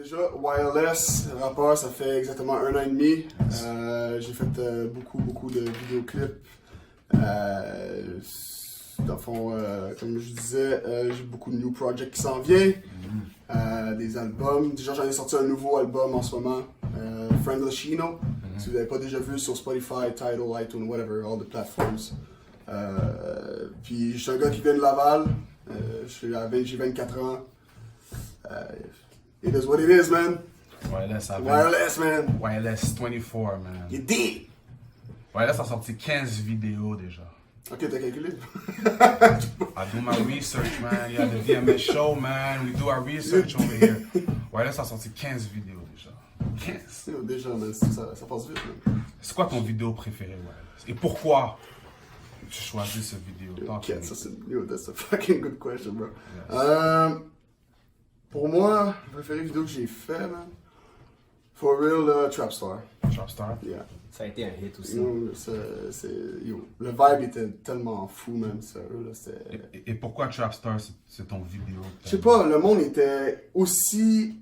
Déjà, Wireless, rappeur, ça fait exactement 1 an et demi. J'ai fait beaucoup de vidéoclips. Dans le fond, comme je disais, j'ai beaucoup de new projects qui s'en viennent. Des albums. Déjà, j'en ai sorti un nouveau album en ce moment, Friendless Chino. Si vous n'avez pas déjà vu sur Spotify, Tidal, iTunes, whatever, all the platforms. Puis, je suis un gars qui vient de Laval. J'ai 24 ans. It is what it is, man. Wireless, man. Wireless 24, man. You did. Wireless a sorti 15 vidéos déjà. Ok, t'as calculé? I do my research, man. Yeah, the VMS show, man. We do our research over here. Wireless a sorti 15 vidéos déjà. 15. Déjà, man, ça passe vite, man. C'est quoi ton vidéo préférée, Wireless? Et pourquoi tu choisis cette vidéo? That's a fucking good question, bro. Yes. Pour moi, la préférée vidéo que j'ai fait, man, for real, Trapstar. Trapstar? Yeah. Ça a été un hit aussi. Le vibe était tellement fou, man, sérieux, là, Et pourquoi Trapstar, c'est ton vidéo? Je sais pas, le monde était aussi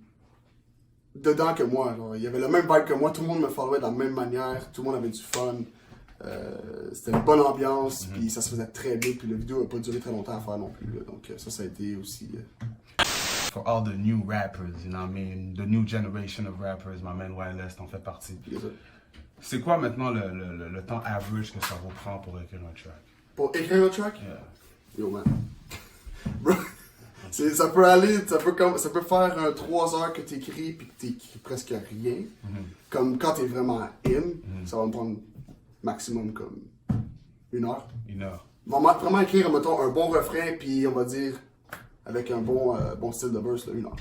dedans que moi, genre. Il y avait le même vibe que moi, tout le monde me followait de la même manière, tout le monde avait du fun. C'était une bonne ambiance, puis ça se faisait très bien, puis la vidéo n'a pas duré très longtemps à faire non plus, là. Donc ça a été aussi... For all the new rappers, you know what I mean? The new generation of rappers, my man Wireless t'en fait partie. C'est quoi maintenant le temps average que ça vous prend pour écrire un track? Pour écrire un track? Yeah. Yo, man. Bro, ça peut faire 3 heures que t'écris puis que t'écris presque rien. Comme quand t'es vraiment in, ça va me prendre maximum comme 1 heure. 1 heure. Vraiment écrire, mettons, un bon refrain puis on va dire avec un bon style de verse, là, 1 heure.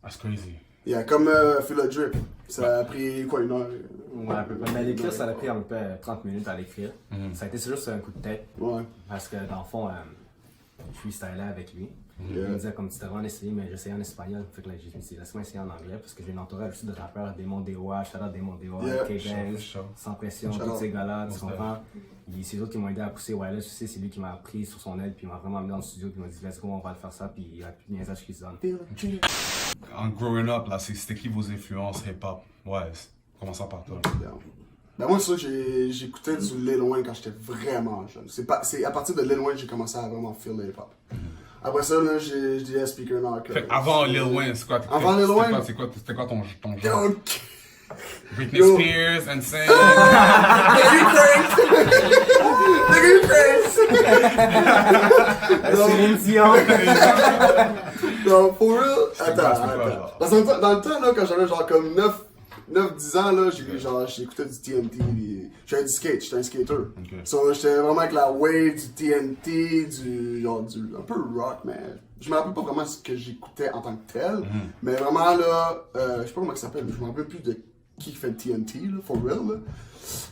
That's crazy. Yeah, comme Feel a Drip. Ça a pris quoi, 1 heure? Ouais, un peu. Mais l'écrire, ça a pris à peu près 30 minutes à l'écrire. Ça a été juste un coup de tête. Ouais. Parce que dans le fond, je freestylais avec lui. Yeah. Il me disait comme tu devrais en essayer, mais j'essayais en espagnol. Fait que là, je me suis dit, laisse-moi essayer en anglais. Parce que j'ai une entourage aussi de rappeurs, Démon Dewa, Shout-out Démon Dewa, Yeah. K-Bangs, Sure. Sans Pression, Shout-out. tous ces gars-là, tu comprends? C'est eux autres qui m'ont aidé à pousser Wireless aussi, c'est lui qui m'a pris sur son aide, puis il m'a vraiment amené dans le studio, puis il m'a dit, let's go, on va le faire ça, puis il a plus de niaisage qui se donne. En growing up, là, c'était qui vos influences hip-hop? Ouais, commençons par toi. Ben moi, ça, j'écoutais du Lil Wayne quand j'étais vraiment jeune. C'est à partir de Lil Wayne que j'ai commencé à vraiment feel le hip-hop. Après ça, là, je disais Speaker Knock. Avant Lil Wayne, c'est quoi? Avant Lil Wayne? C'était quoi ton genre? Yo, Britney Yo. Spears, NSYNC. Nigga, you crazy! Céline Dion! Non, for real? C'était Attends. quoi, genre? Parce que dans le temps, là, quand j'avais genre comme 9-10 ans, là, j'écoutais du TNT. J'avais du skate, j'étais un skater. Okay. So, j'étais vraiment avec la wave, du TNT, un peu rock, mais je me rappelle pas vraiment ce que j'écoutais en tant que tel. Mais vraiment, là, je sais pas comment ça s'appelle, je me rappelle plus de qui fait le TNT, là, for real, là.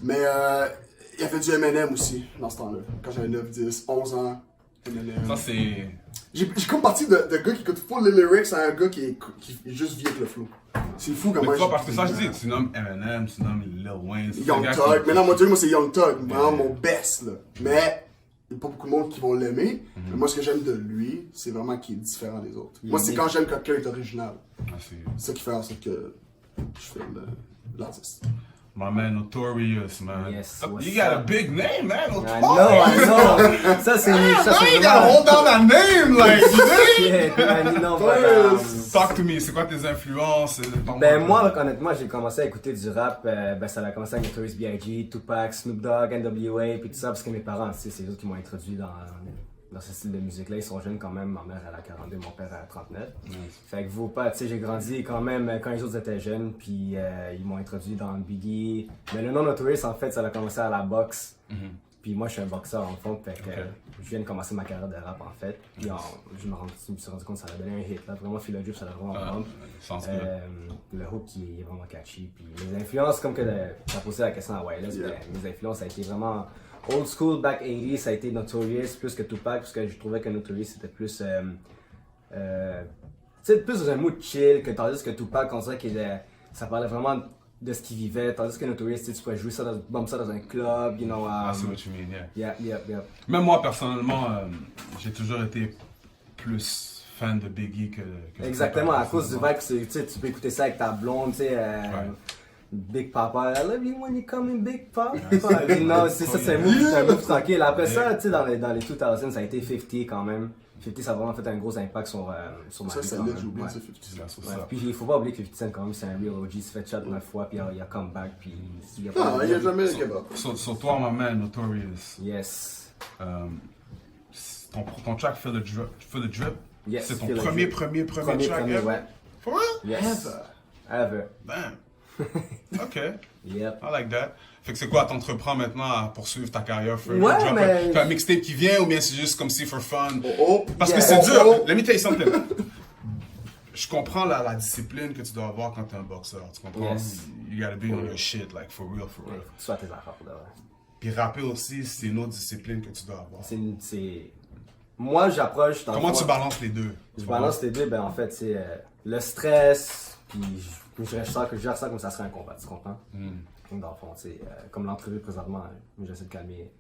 Mais il a fait du Eminem aussi, dans ce temps-là. Quand j'avais 9, 10, 11 ans. Eminem. Ça, c'est. J'ai comme parti de gars qui écoute full les lyrics à un gars qui est juste vieux avec le flow. C'est fou comment Mais toi, parce que ça, je dis, tu nommes Eminem, tu nommes Lil Wayne. c'est Young des gars Thug. qui- Mais non, moi, c'est Young Thug. Vraiment mon best, là. Mais il n'y a pas beaucoup de monde qui vont l'aimer. Mais moi, ce que j'aime de lui, c'est vraiment qu'il est différent des autres. Moi, c'est quand j'aime que quelqu'un est original. Ah, c'est- C'est ça qui fait en sorte que je fais l'artiste. My man, Notorious, man. Yes, You what's got a up? big name, man. I Notorious. know! Ça, c'est Now you gotta hold down that name, like, you dig? shit, man, you know, Talk to me, c'est quoi tes influences? Ben moi, honnêtement, j'ai commencé à écouter du rap, ben ça a commencé avec Notorious B.I.G., Tupac, Snoop Dogg, N.W.A. puis tout ça, parce que mes parents, tu sais, c'est eux qui m'ont introduit dans ce style de musique-là. Ils sont jeunes quand même, ma mère elle a 42, mon père a 39. Fait que vous pas, tu sais, j'ai grandi quand même quand les autres étaient jeunes, puis ils m'ont introduit dans le Biggie. Mais le nom Notorious, en fait, ça a commencé à la boxe. Puis moi, je suis un boxeur en fond, fait que je viens de commencer ma carrière de rap en fait. Puis je me suis rendu compte que ça a donné un hit là, vraiment Feel a Drip, ça a vraiment le hook qui est vraiment catchy. Puis mes influences, comme que tu as posé la question à Wireless, ben, mes influences ça a été vraiment old school, back 80s, ça a été Notorious plus que Tupac, parce que je trouvais que Notorious c'était plus plus dans un mood chill, que tandis que Tupac, on dirait que ça parlait vraiment de ce qu'il vivait, tandis que Notorious, tu pourrais jouer ça dans un club, you know. I see what you mean, yeah. Yeah. Même moi, personnellement, j'ai toujours été plus fan de Biggie que Exactement, à tu cause du préfères. vibe, tu sais, tu peux écouter ça avec ta blonde, tu sais. Big Papa, I love you when you come in Big Papa. Non, c'est un move tranquille. Après ça, tu sais, dans les 2000, ça a été 50 quand même. 50, ça a vraiment fait un gros impact sur ma Ça, vie. ça quand l'est, même. j'ai oublié Ouais. ça, 50 Cent. C'est Ouais, ça. puis il faut pas oublier que 50 Cent quand même c'est un real OG, il se fait shot 9 fois puis il a come back puis il y a Non, il n'y a jamais le kebab. Sur toi, ma man, Notorious, Yes. ton track Feel the Drip, Yes, c'est ton Feel the premier Drip. track ever? Ouais. For real? Yes. Ever. Damn. OK. Yep. I like that. Fait que c'est quoi, t'entreprends maintenant à poursuivre ta carrière? Ouais, mais- T'as un mixtape qui vient ou bien c'est juste comme si for fun? Oh, Parce que Yeah. c'est dur. Oh. Let me tell you something. Je comprends la discipline que tu dois avoir quand t'es un boxeur. Tu comprends? Yes. You gotta be on your shit, like for real, for real. Tu sois tes affaires là. Ouais. Puis rapper aussi, c'est une autre discipline que tu dois avoir. C'est. Moi j'approche. dans le Comment fond, tu balances les deux? Je balance les deux, ben en fait c'est le stress, puis je gère ça comme ça serait un combat, tu comprends? Donc dans le fond, c'est comme l'entrevue présentement, j'essaie de calmer.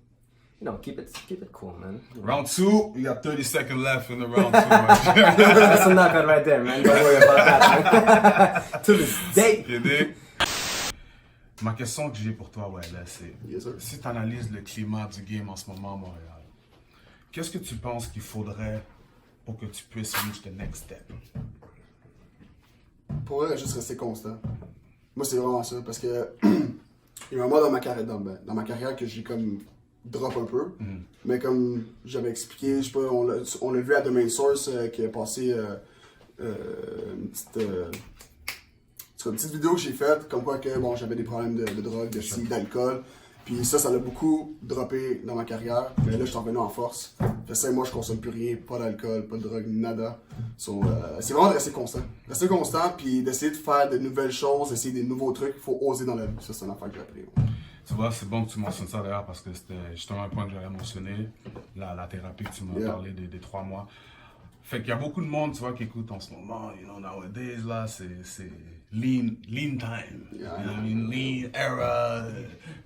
You know, keep it cool, man. Round 2, you got 30 seconds left in the round 2. man. That's a knockout right there, man. Don't worry about that, man. To this day. You dig? Ma question que j'ai pour toi, ouais, là, c'est Yes, sir. si tu analyses le climat du game en ce moment à Montréal, qu'est-ce que tu penses qu'il faudrait pour que tu puisses reach the next step? Pour vrai, juste rester constant. Moi, c'est vraiment ça, parce que il y a un moment dans ma carrière que j'ai comme drop un peu, mais comme j'avais expliqué, je sais pas, on l'a vu à The Main Source qui a passé une petite vidéo que j'ai faite, comme quoi que bon, j'avais des problèmes de drogue, de ci, d'alcool. Puis ça l'a beaucoup droppé dans ma carrière. Mais là, je suis revenu en force. Fait 5 mois, je consomme plus rien, pas d'alcool, pas de drogue, nada. So, c'est vraiment de rester constant. Rester constant, puis d'essayer de faire de nouvelles choses, d'essayer des nouveaux trucs. Il faut oser dans la vie. Ça, c'est une affaire que j'ai appris. Ouais. Tu vois, c'est bon que tu mentionnes ça d'ailleurs parce que c'était justement un point que j'avais mentionné, la thérapie que tu m'as Yeah. parlé des 3 mois. Fait qu'il y a beaucoup de monde, tu vois, qui écoute en ce moment, you know, nowadays, là, c'est lean time. Yeah, You know what I mean? Lean era,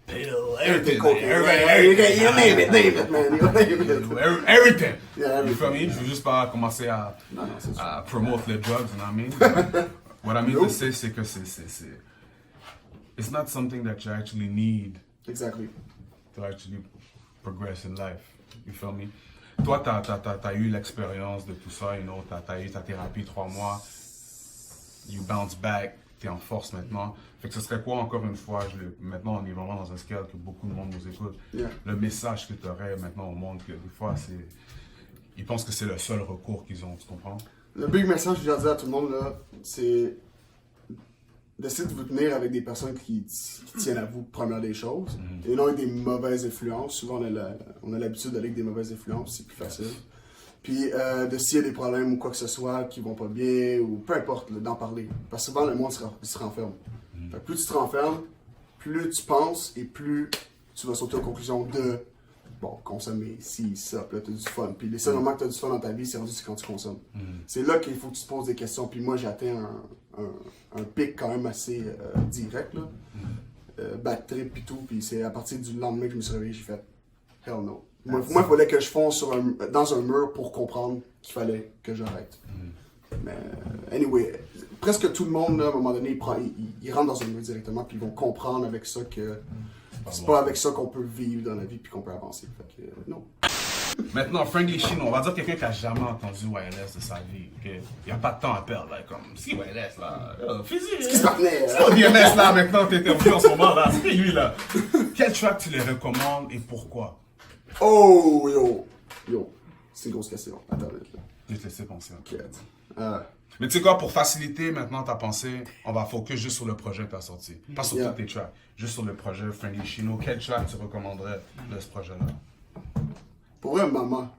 pill, everything. Cocaine. Everything. You name it, man. You name it. Everything. Yeah, You everything. feel me? Je veux juste pas commencer à c'est sûr. promote les drugs, you know what I mean? What I mean to Nope. say, c'est que it's not something that you actually need Exactly. to actually progress in life. You feel me? Toi, t'as eu l'expérience de tout ça, you know, t'as eu ta thérapie 3 mois, you bounce back, t'es en force maintenant. Fait que ce serait quoi, encore une fois, maintenant on est vraiment dans un scale que beaucoup de monde nous écoute, Yeah. le message que tu aurais maintenant au monde, que des fois, ils pensent que c'est le seul recours qu'ils ont, tu comprends? Le big message que je veux dire à tout le monde, là, c'est d'essayer de vous tenir avec des personnes qui tiennent à vous, première des choses, et non avec des mauvaises influences. Souvent, on a l'habitude d'aller avec des mauvaises influences, c'est plus facile. Puis, de s'il y a des problèmes ou quoi que ce soit qui vont pas bien, ou peu importe, là, d'en parler. Parce que souvent, le monde se renferme. Fait que plus tu te renfermes, plus tu penses, et plus tu vas sauter aux conclusions de bon, consommer ci, ça, puis là, t'as du fun. Puis les seuls moments que t'as du fun dans ta vie, c'est quand tu consommes. C'est là qu'il faut que tu te poses des questions. Puis moi, j'ai atteint un pic quand même assez direct, là. Bad trip et tout. Puis c'est à partir du lendemain que je me suis réveillé, j'ai fait hell no. Moi, il fallait que je fonce dans un mur pour comprendre qu'il fallait que j'arrête. Mais anyway, presque tout le monde, là, à un moment donné, il rentre dans un mur directement, puis ils vont comprendre avec ça que c'est pas avec ça qu'on peut vivre dans la vie puis qu'on peut avancer. Fait que non. Maintenant, Friendly Chino, on va dire quelqu'un qui a jamais entendu YLS de sa vie, ok? Il n'y a pas de temps à perdre, là, comme, si YLS, là, physique. Qui se partenait, C'est pas DMS, là, maintenant, t'es interviewé en ce moment, là, c'est lui, là. Quel track tu les recommandes et pourquoi? Oh, yo. C'est une grosse question. Attends, là. Je vais te laisser penser. Ok. Mais tu sais quoi, pour faciliter maintenant ta pensée, on va focus juste sur le projet que tu as sorti. Pas sur Yeah. tous tes tracks, juste sur le projet Friendly Chino. Quel track tu recommanderais de ce projet-là? Pour vrai, Maman.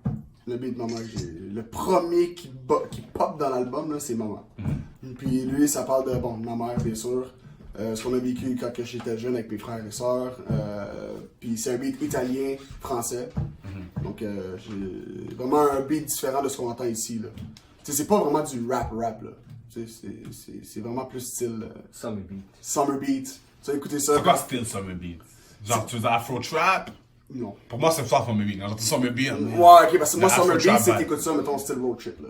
Le beat Maman que j'ai. Le premier qui pop dans l'album, là, c'est Maman. Puis lui, ça parle de, bon, ma mère, bien sûr. Ce qu'on a vécu quand j'étais jeune avec mes frères et sœurs. Puis c'est un beat italien, français. Donc j'ai vraiment un beat différent de ce qu'on entend ici, là. Tu sais, c'est pas vraiment du rap, là. Tu sais, c'est vraiment plus style Summer beat. summer beat. Tu as écouté ça? C'est quoi style Summer Beat? Genre, tu veux dire Afro Trap? Non. Pour moi, c'est ça Summer Beat. Genre, Summer Beat. Ouais, ok, parce que moi, Le Summer Afro Beat, Trap c'est vibe. t'écoutes ça, mettons, style road trip, là.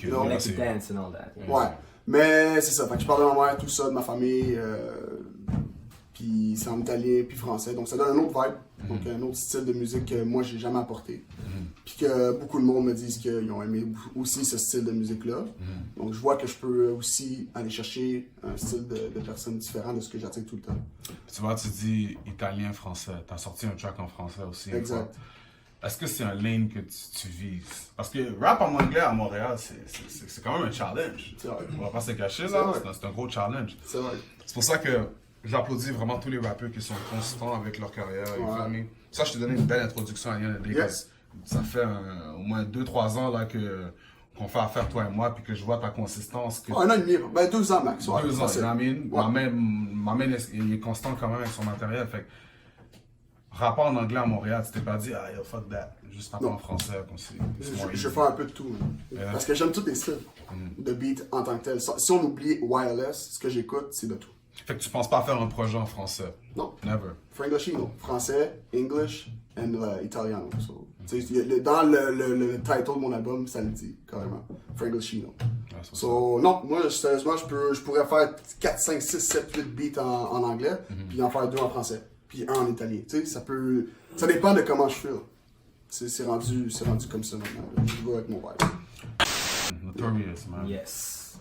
Ok, Non, là, Like c'est- to dance and all that. Yeah. Ouais. Mais c'est ça, fait que je parle de ma mère, tout ça, de ma famille, puis c'est en italien, puis français. Donc ça donne un autre vibe, donc un autre style de musique que moi j'ai jamais apporté. Puis que beaucoup de monde me disent qu'ils ont aimé aussi ce style de musique-là. Donc je vois que je peux aussi aller chercher un style de personnes différent de ce que j'attire tout le temps. Tu vois, tu dis italien, français. T'as sorti un track en français aussi. une Exact. fois. Est-ce que c'est un lane que tu vises? Parce que rap en anglais à Montréal, c'est quand même un challenge. C'est vrai. On va pas se cacher C'est là, vrai. c'est un gros challenge. C'est vrai. C'est pour ça que j'applaudis vraiment tous les rappeurs qui sont constants avec leur carrière. you Ouais. feel me? Ça, je t'ai donné une belle introduction à Yann Day. Yes. Ça fait au moins 2-3 ans là, qu'on fait affaire, toi et moi, puis que je vois ta consistance. Que... Oh, un an et demi, ben 2 ans max. Ouais, 2 ans, facile. you know what I mean? Ouais. Ma main, il est constant quand même avec son matériel. Fait que, rapport en anglais à Montréal, tu t'es pas dit, ah yo, fuck that. Juste rapport Non. en français, comme c'est more Je easy. fais un peu de tout. hein. Yeah. Parce que j'aime tous les styles de beat en tant que tel. Si on oublie wireless, ce que j'écoute, c'est de tout. Fait que tu penses pas faire un projet en français? Non. Never. Franglishino, français, English and italiano. So, tu sais, dans le title de mon album, ça le dit carrément. Franglishino. Ouais, c'est So, non, moi, sérieusement, je pourrais faire 4, 5, 6, 7, 8 beats en anglais, puis en faire 2 en français, puis 1 en italien. Tu sais, ça dépend de comment je feel. C'est rendu comme ça maintenant. Je vais avec mon vibe. Notorious, man. Yes.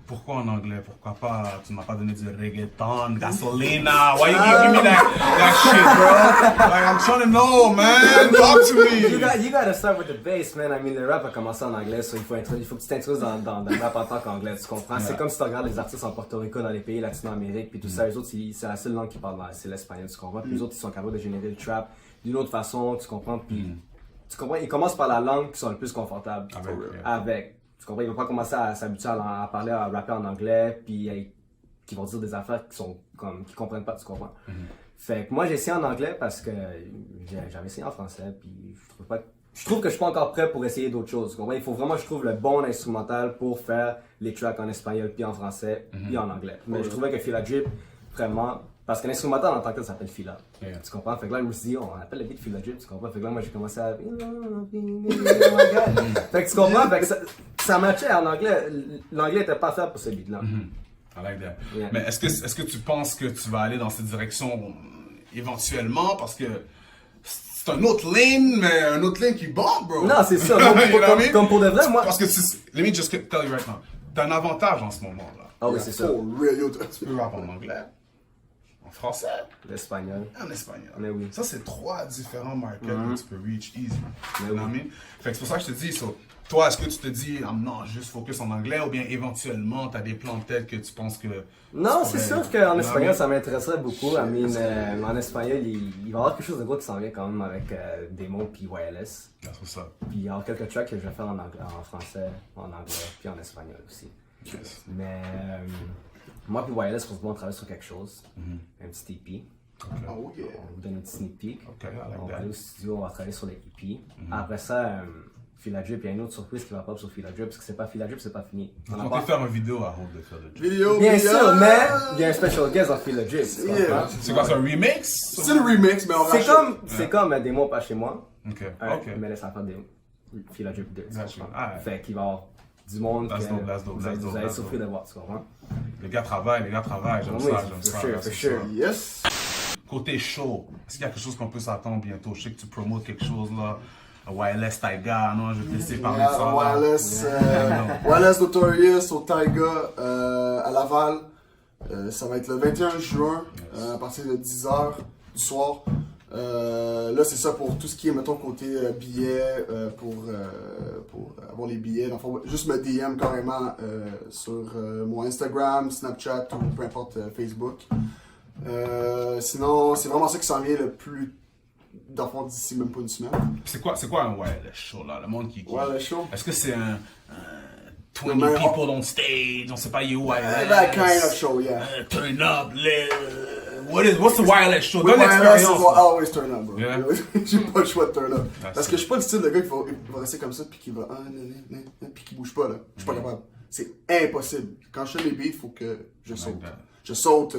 Pourquoi en anglais? Pourquoi pas? Tu m'as pas donné du reggaeton, gasolina. Why you give me that shit, bro? Like, I'm trying to know, man. Talk to me. You gotta start with the bass, man. I mean, le rap a commencé en anglais, so il faut que tu t'introduises dans le rap en tant qu'anglais, tu comprends? Yeah. C'est comme si tu regardes les artistes en Porto Rico, dans les pays latino-amériques, puis tout ça, eux autres, c'est la seule langue qu'ils parlent, c'est l'espagnol, tu comprends? Puis les autres, ils sont capables de générer le trap d'une autre façon, tu comprends? Puis, tu comprends? Ils commencent par la langue qui sont le plus confortables avec. Tu comprends? Ils vont pas commencer à s'habituer à parler, à rapper en anglais, puis qui vont dire des affaires qui comprennent pas, tu comprends? Fait que moi, j'ai essayé en anglais parce que j'avais essayé en français, puis je trouve que je suis pas encore prêt pour essayer d'autres choses. Tu comprends? Il faut vraiment que je trouve le bon instrumental pour faire les tracks en espagnol, puis en français, puis en anglais. Mais je trouvais que Fila Drip, vraiment, parce que l'instrumental en tant que tel s'appelle Fila. Yeah. Tu comprends? Fait que là, je me suis dit, on appelle le beat Fila Drip, tu comprends? Fait que là, moi, j'ai commencé à. Fait que tu comprends? Fait que ça matchait en anglais. L'anglais était pas fait pour ce beat-là. I like that. Yeah. Mais est-ce que tu penses que tu vas aller dans cette direction éventuellement? Parce que c'est un autre lane, mais un autre lane qui bombe, bro. Non, c'est ça. You know what I mean? Comme pour de vrai, moi. Parce que, let me just tell you right now. T'as un avantage en ce moment, là. Ah oui, c'est ça. Oh, real, yo, Tu peux rap en anglais, en français, L'espagnol. en espagnol. Mais oui. Ça, c'est 3 différents markets que tu peux reach easy. You know what I mean? Fait que c'est pour ça que je te dis, so, toi, est-ce que tu te dis, ah non, juste focus en anglais, ou bien éventuellement, tu as des plans de tête que tu penses que... Non, tu c'est pourrais- sûr qu'en Non, espagnol, mais- ça m'intéresserait beaucoup. I mean, en espagnol, il va y avoir quelque chose de gros qui s'en vient quand même avec des mots puis wireless. Yeah, c'est ça. Puis il y aura quelques tracks que je vais faire en anglais, en français, en anglais, puis en espagnol aussi. Yes. Mais moi puis wireless, pour on travaille sur quelque chose. Un petit EP. Oh, yeah. On vous donne un petit sneak peek. Ok, I like On va that. aller au studio, on va travailler sur les EP. Après ça, Fila Drip, il y a une autre surprise qui va pop sur Fila Drip, parce que c'est pas Fila Drip, c'est pas fini. On On en peut parle. faire une vidéo à Hold de faire le drip. Vidéo, Bien puis, sûr, mais il y a un special guest dans Fila Drip. tu Yeah. comprends? C'est quoi, c'est un remix? C'est le remix, mais on C'est rachète. comme des mots pas chez moi. Ok, Un, ok. mais là, ça va faire des Fila Drip 2. tu Gotcha. comprends? Ah, ouais. Fait qu'il va y avoir du monde That's que dope, that's dope, vous allez- that's vous dope, allez that's souffrir dope. de voir, tu comprends? Les gars travaillent, j'aime Oui, ça, j'aime for ça. sure, là, for c'est sure. ça. Yes. Côté show, est-ce qu'il y a quelque chose qu'on peut s'attendre bientôt? Je sais que tu promotes quelque chose là, Wireless Taiga, non, je vais te laisser parler de ça. là. Wireless, Wireless Notorious au Taiga à Laval. Ça va être le 21 juin à partir de 10h du soir. Là, c'est ça pour tout ce qui est, mettons, côté billets, pour avoir les billets. Dans le fond, juste me DM carrément sur mon Instagram, Snapchat ou peu importe Facebook. Sinon, c'est vraiment ça qui s'en vient le plus, dans le fond, d'ici même pas une semaine. C'est quoi un wireless show là? Le monde qui. Wireless show. Est-ce que c'est un 20 mais on- people on stage? On sait pas, you wireless. That kind of show, yeah. Turn up, what's the wireless show? With Donne wireless, l'expérience. it will always turn up, bro. Yeah. J'ai pas le choix de turn up. That's Parce que je suis pas le style de gars qui va rester comme ça puis qui va puis qui bouge pas là. Je suis pas capable. C'est impossible. Quand je fais mes beats, il faut que je saute. that. Je saute,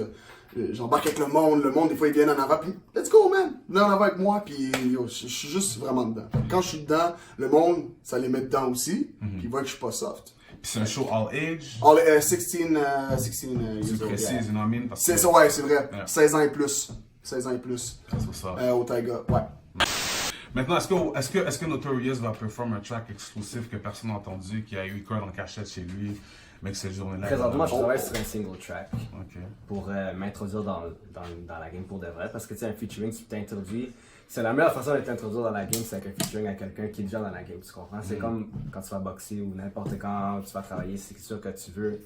j'embarque avec le monde des fois ils viennent en avant puis let's go man, venez en avant avec moi puis yo, je suis juste vraiment dedans. Quand je suis dedans, le monde ça les met dedans aussi, puis ils voient que je suis pas soft. c'est un show all age. All, 16 years Tu old. précises, Yeah. you know what I mean? Parce C'est que ça, ouais, c'est vrai. Yeah. 16 ans et plus. 16 ans et plus. c'est ça. Au Taiga, ouais. Maintenant, est-ce que Notorious va performer un track exclusif que personne n'a entendu, qui a eu quoi en cachette chez lui, mais que cette journée-là. Présentement, je travaille sur un single track Ok. pour m'introduire dans la game pour de vrai. Parce que tu sais, un featuring, tu t'introduis. C'est la meilleure façon de t'introduire dans la game, c'est avec un featuring à quelqu'un qui est déjà dans la game, tu comprends? C'est comme quand tu vas boxer ou n'importe quand tu vas travailler, c'est sûr que tu veux.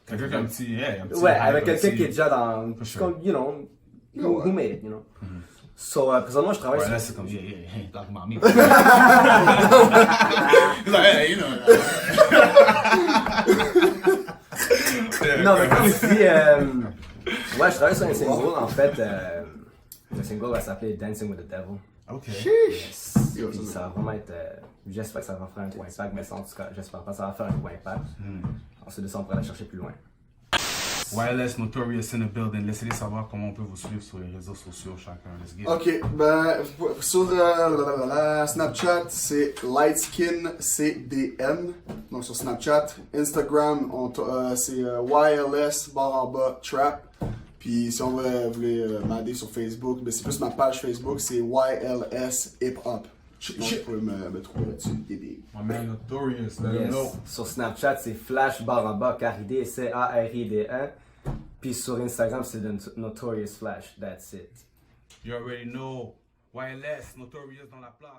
Quelqu'un qui a un petit. Yeah, un petit Ouais, vibe, avec un quelqu'un petit- qui est déjà dans. For sure. Comme, you know, who made it, you know? So, présentement, je travaille Ouais, sur. là, c'est comme. Yeah, talk about me. He's like, hey, you know. Non, mais comme je dis, ouais, je travaille sur un single, en fait. Le single va s'appeler Dancing with the Devil. Ok. Yes. Yo, Puis ça, ça va vraiment être. J'espère que ça va faire un gros impact, mais ça, en tout cas, j'espère pas que ça va faire un gros impact. Ensuite de ça, on pourra la chercher plus loin. Wireless, Notorious in the building. Laissez-les savoir comment on peut vous suivre sur les réseaux sociaux chacun. Let's get it. Ok, ben, sur Snapchat, c'est LightSkinCDN. Donc sur Snapchat. Instagram, c'est YLS_trap. Puis si on voulait m'aider sur Facebook, ben, c'est plus ma page Facebook, c'est YLS Hip Hop. Donc vous pouvez me trouver là-dessus, bébé. My man Notorious, let him Yes. know. Sur Snapchat, c'est Flash_Caridé, CARID1. Puis sur Instagram, c'est The Notorious Flash. That's it. You already know. Wireless, Notorious dans la place.